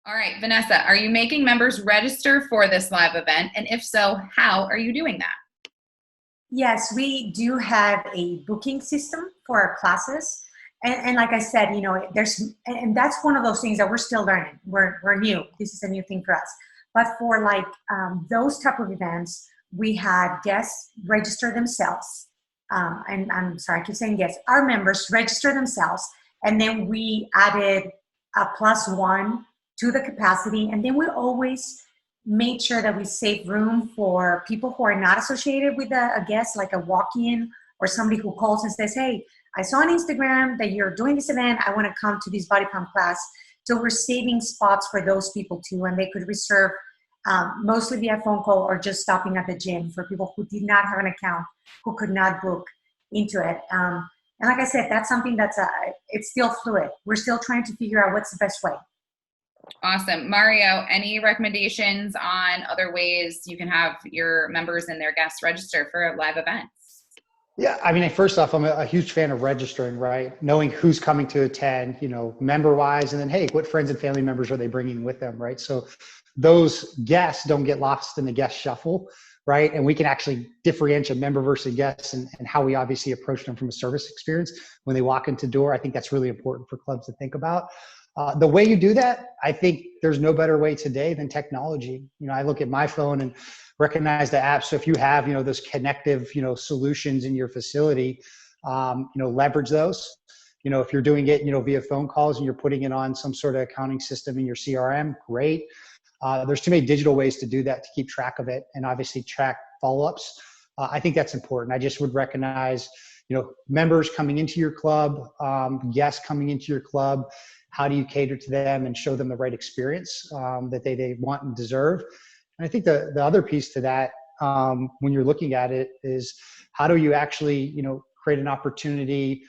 All right, Vanessa, are you making members register for this live event? And if so, how are you doing that? Yes, we do have a booking system for our classes. And like I said, and that's one of those things that we're still learning. We're new. This is a new thing for us. But for like those type of events, we had guests register themselves. And I'm sorry, I keep saying guests. Our members register themselves. And then we added a plus one to the capacity. And then we always made sure that we save room for people who are not associated with a guest, like a walk-in or somebody who calls and says, hey, I saw on Instagram that you're doing this event. I want to come to this body pump class. So we're saving spots for those people too, and they could reserve mostly via phone call or just stopping at the gym for people who did not have an account, who could not book into it. And like I said, that's something it's still fluid. We're still trying to figure out what's the best way. Awesome. Mario, any recommendations on other ways you can have your members and their guests register for live events? Yeah, I mean, first off, I'm a huge fan of registering, right? Knowing who's coming to attend, member wise, and then, hey, what friends and family members are they bringing with them, right? So those guests don't get lost in the guest shuffle, right? And we can actually differentiate member versus guests and how we obviously approach them from a service experience when they walk into the door. I think that's really important for clubs to think about. The way you do that, I think there's no better way today than technology. I look at my phone and recognize the app. So if you have, those connective, solutions in your facility, leverage those. If you're doing it, via phone calls and you're putting it on some sort of accounting system in your CRM, great. There's too many digital ways to do that to keep track of it and obviously track follow-ups. I think that's important. I just would recognize, members coming into your club, guests coming into your club. How do you cater to them and show them the right experience that they want and deserve? And I think the other piece to that, when you're looking at it, is how do you actually, create an opportunity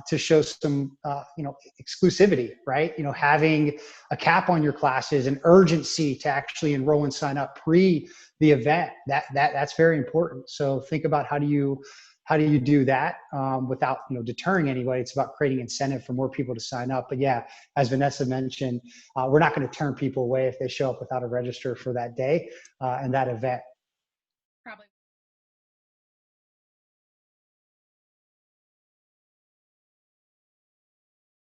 to show some, exclusivity, right? Having a cap on your classes, an urgency to actually enroll and sign up pre the event. That's very important. So think about how do you do that without deterring anybody. It's about creating incentive for more people to sign up. But yeah, as Vanessa mentioned, we're not going to turn people away if they show up without a register for that day and that event. Probably.